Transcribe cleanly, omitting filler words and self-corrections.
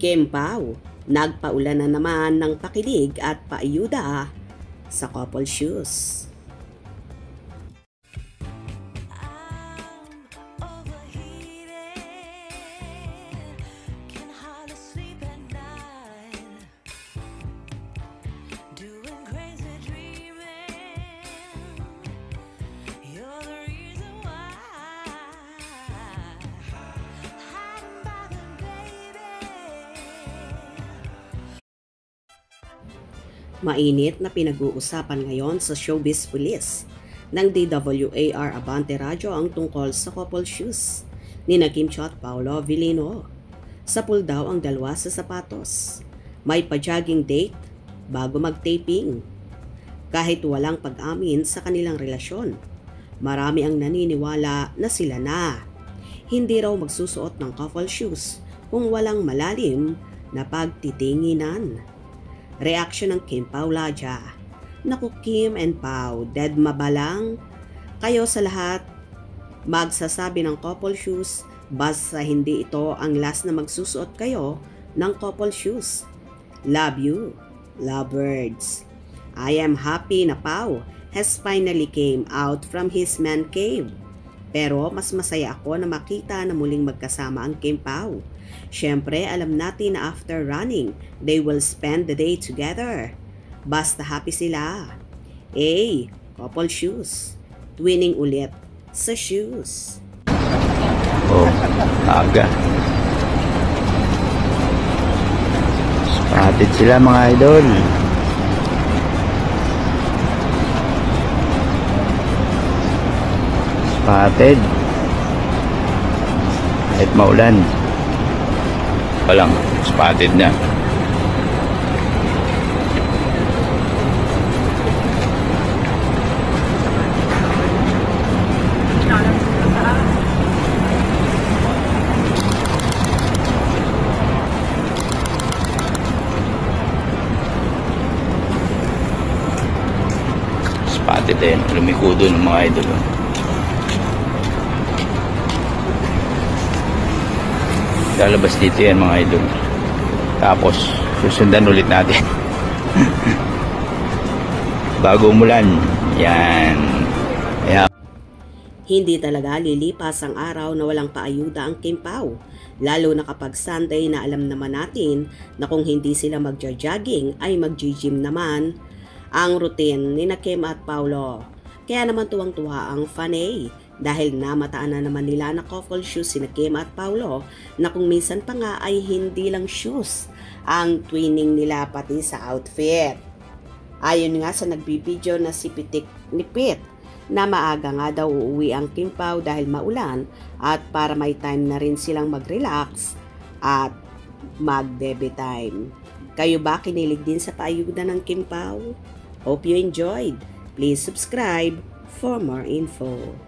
Kim Pao, nagpaula na naman ng pakilig at paayuda sa couple shoes. Mainit na pinag-uusapan ngayon sa showbiz police ng DWAR Abante Radio ang tungkol sa couple shoes ni Kim Cho at Paolo Avellino. Sa pool daw ang dalawa sa sapatos. May pa-jogging date bago mag-taping. Kahit walang pag-amin sa kanilang relasyon, marami ang naniniwala na sila na. Hindi raw magsusuot ng couple shoes kung walang malalim na pagtitinginan. Reaksyon ng Kim Paulaja. Naku Kim and Pao, dead mabalang kayo sa lahat magsasabi ng couple shoes basta hindi ito ang last na magsusuot kayo ng couple shoes. Love you, lovebirds. I am happy na Pao has finally came out from his man cave. Pero mas masaya ako na makita na muling magkasama ang Kim Pao. Siyempre, alam natin na after running, they will spend the day together. Basta happy sila. Couple shoes. Twinning ulit sa shoes. Oh, aga. Spotted sila mga idol. Spotted. Kahit maulan. Palang spotted na. Spotted din. Lumikudo ng mga idol. Lalabas dito yan mga idol. Tapos susundan ulit natin. Bago umulan. Yan. Ayan. Hindi talaga lilipas ang araw na walang paayuda ang Kim Pao. Lalo na kapag Sunday na alam naman natin na kung hindi sila magja-jogging ay mag-gym naman ang routine ni Kim at Paolo. Kaya naman tuwang-tuwa ang Fanay. Dahil namataan na naman nila na couple shoes si Kim at Paolo na kung minsan pa nga ay hindi lang shoes ang twinning nila pati sa outfit. Ayon nga sa nagbibideo na si Pitik ni Pit na maaga nga daw uuwi ang Kim Pao dahil maulan at para may time na rin silang mag-relax at mag-baby time. Kayo ba kinilig din sa paayuda ng Kim Pao? Hope you enjoyed. Please subscribe for more info.